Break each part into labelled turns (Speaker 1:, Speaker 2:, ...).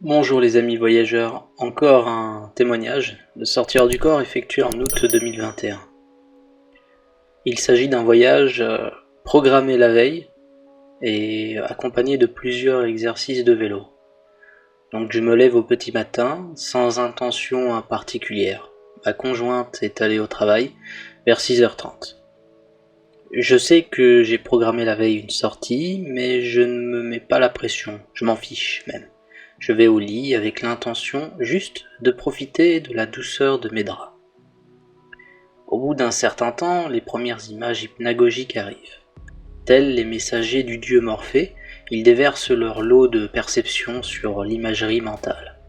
Speaker 1: Bonjour les amis voyageurs, encore un témoignage de sortie hors du corps effectué en août 2021. Il s'agit d'un voyage programmé la veille et accompagné de plusieurs exercices de vélo. Donc je me lève au petit matin sans intention particulière. Ma conjointe est allée au travail vers 6h30. Je sais que j'ai programmé la veille une sortie, mais je ne me mets pas la pression, je m'en fiche même. Je vais au lit avec l'intention juste de profiter de la douceur de mes draps. Au bout d'un certain temps, les premières images hypnagogiques arrivent. Tels les messagers du dieu Morphée, ils déversent leur lot de perceptions sur l'imagerie mentale.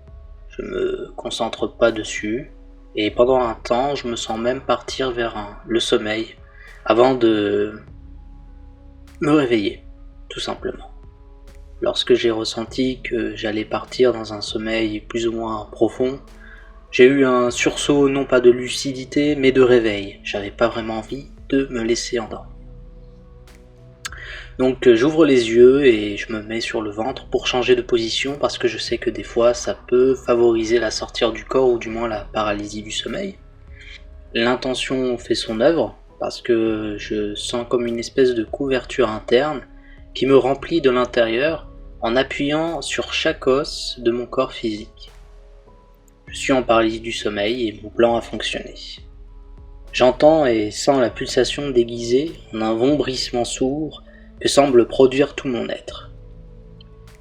Speaker 1: Je me concentre pas dessus, et pendant un temps, je me sens même partir vers le sommeil, avant de me réveiller, tout simplement. Lorsque j'ai ressenti que j'allais partir dans un sommeil plus ou moins profond, j'ai eu un sursaut non pas de lucidité mais de réveil. J'avais pas vraiment envie de me laisser endormir. Donc j'ouvre les yeux et je me mets sur le ventre pour changer de position parce que je sais que des fois ça peut favoriser la sortie du corps ou du moins la paralysie du sommeil. L'intention fait son œuvre parce que je sens comme une espèce de couverture interne qui me remplit de l'intérieur en appuyant sur chaque os de mon corps physique. Je suis en paralysie du sommeil et mon plan a fonctionné. J'entends et sens la pulsation déguisée en un vombrissement sourd que semble produire tout mon être.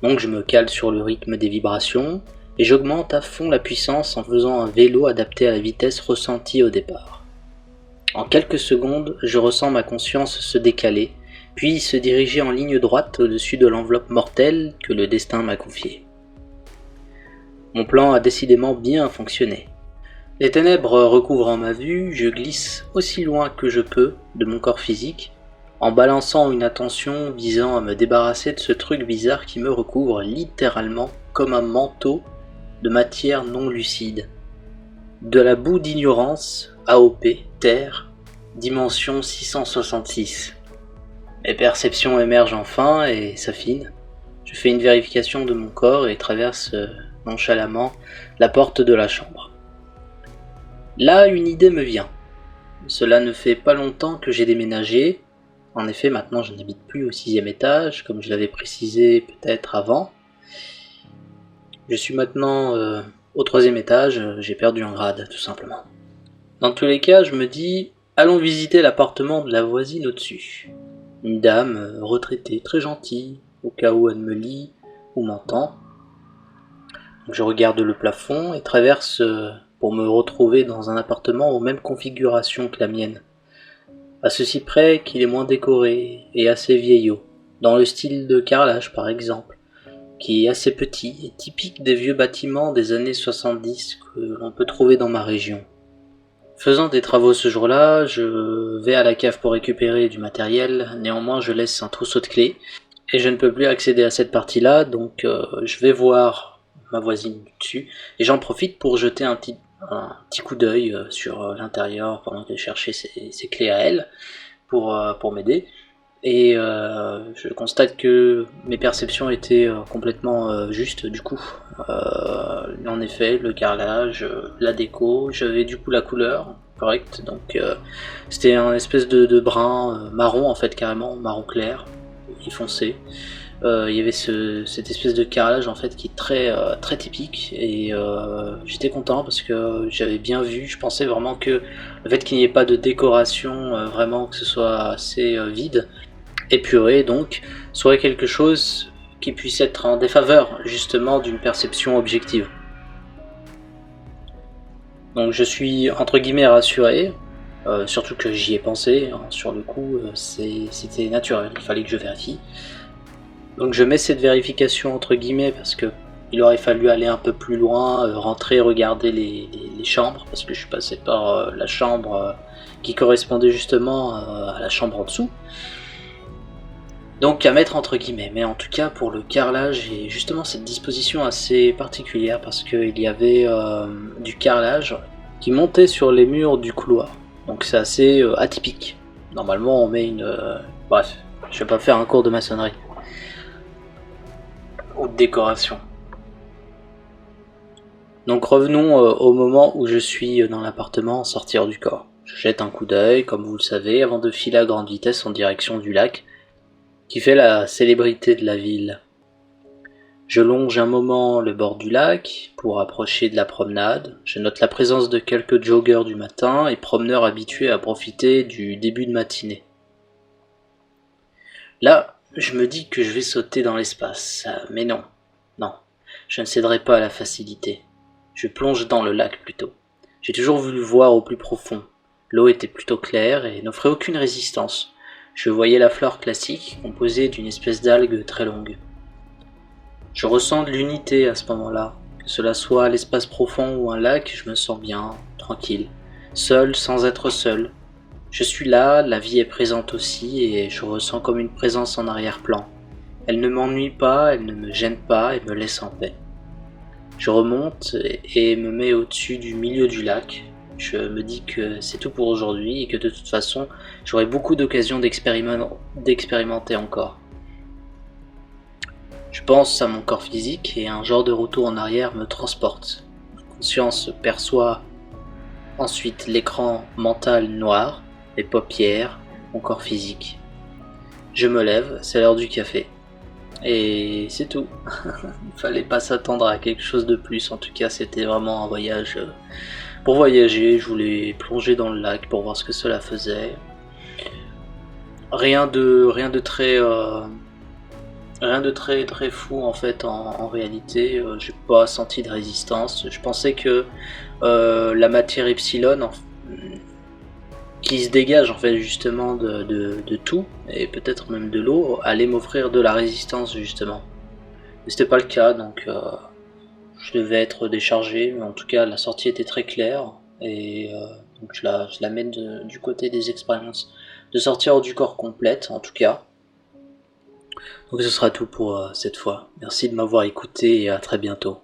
Speaker 1: Donc je me cale sur le rythme des vibrations et j'augmente à fond la puissance en faisant un vélo adapté à la vitesse ressentie au départ. En quelques secondes, je ressens ma conscience se décaler, puis se diriger en ligne droite au-dessus de l'enveloppe mortelle que le destin m'a confiée. Mon plan a décidément bien fonctionné. Les ténèbres recouvrant ma vue, je glisse aussi loin que je peux de mon corps physique, en balançant une attention visant à me débarrasser de ce truc bizarre qui me recouvre littéralement comme un manteau de matière non lucide. De la boue d'ignorance, AOP, Terre, dimension 666. Mes perceptions émergent enfin et s'affinent. Je fais une vérification de mon corps et traverse nonchalamment la porte de la chambre. Là, une idée me vient. Cela ne fait pas longtemps que j'ai déménagé. En effet, maintenant je n'habite plus au 6e étage, comme je l'avais précisé peut-être avant. Je suis maintenant au 3e étage, j'ai perdu un grade, tout simplement. Dans tous les cas, je me dis, allons visiter l'appartement de la voisine au-dessus. Une dame retraitée, très gentille, au cas où elle me lit ou m'entend. Je regarde le plafond et traverse pour me retrouver dans un appartement aux mêmes configurations que la mienne. À ceci près qu'il est moins décoré et assez vieillot, dans le style de carrelage par exemple, qui est assez petit et typique des vieux bâtiments des années 70 que l'on peut trouver dans ma région. Faisant des travaux ce jour-là, je vais à la cave pour récupérer du matériel, néanmoins je laisse un trousseau de clés, et je ne peux plus accéder à cette partie-là, donc je vais voir ma voisine dessus, et j'en profite pour jeter un petit coup d'œil sur l'intérieur pendant qu'elle cherchait ses clés à elle, pour m'aider. Et je constate que mes perceptions étaient complètement justes du coup. En effet, le carrelage, la déco, j'avais du coup la couleur correcte, donc c'était un espèce de brun marron en fait, carrément marron clair et foncé. Il y avait cette espèce de carrelage en fait qui est très typique et j'étais content parce que j'avais bien vu, je pensais vraiment que le fait qu'il n'y ait pas de décoration, vraiment que ce soit assez vide, épuré donc, serait quelque chose qui puisse être en défaveur justement d'une perception objective. Donc je suis entre guillemets rassuré, surtout que j'y ai pensé, hein, sur le coup c'était naturel, il fallait que je vérifie. Donc je mets cette vérification entre guillemets parce que il aurait fallu aller un peu plus loin, rentrer, regarder les chambres, parce que je suis passé par la chambre qui correspondait justement à la chambre en dessous. Donc à mettre entre guillemets, mais en tout cas pour le carrelage, j'ai justement cette disposition assez particulière parce qu'il y avait du carrelage qui montait sur les murs du couloir. Donc c'est assez atypique. Normalement on met une... bref, je vais pas faire un cours de maçonnerie. Ou de décoration. Donc revenons au moment où je suis dans l'appartement en sortir du corps. Je jette un coup d'œil, comme vous le savez, avant de filer à grande vitesse en direction du lac, qui fait la célébrité de la ville. Je longe un moment le bord du lac pour approcher de la promenade. Je note la présence de quelques joggeurs du matin et promeneurs habitués à profiter du début de matinée. Là, je me dis que je vais sauter dans l'espace, mais non, je ne céderai pas à la facilité. Je plonge dans le lac plutôt. J'ai toujours voulu voir au plus profond. L'eau était plutôt claire et n'offrait aucune résistance. Je voyais la flore classique composée d'une espèce d'algue très longue. Je ressens de l'unité à ce moment-là. Que cela soit l'espace profond ou un lac, je me sens bien, tranquille, seul sans être seul. Je suis là, la vie est présente aussi et je ressens comme une présence en arrière-plan. Elle ne m'ennuie pas, elle ne me gêne pas et me laisse en paix. Je remonte et me mets au-dessus du milieu du lac. Je me dis que c'est tout pour aujourd'hui et que de toute façon, j'aurai beaucoup d'occasions d'expérimenter encore. Je pense à mon corps physique et un genre de retour en arrière me transporte. Ma conscience perçoit ensuite l'écran mental noir, les paupières, mon corps physique. Je me lève, c'est l'heure du café. Et c'est tout. Il fallait pas s'attendre à quelque chose de plus. En tout cas, c'était vraiment un voyage pour voyager. Je voulais plonger dans le lac pour voir ce que cela faisait. Rien de très fou en fait en réalité. J'ai pas senti de résistance. Je pensais que la matière epsilon qui se dégage en fait justement de tout, et peut-être même de l'eau, allait m'offrir de la résistance justement. Mais c'était pas le cas, donc je devais être déchargé, mais en tout cas la sortie était très claire, et donc je la mets du côté des expériences de sortie hors du corps complète en tout cas. Donc ce sera tout pour cette fois. Merci de m'avoir écouté et à très bientôt.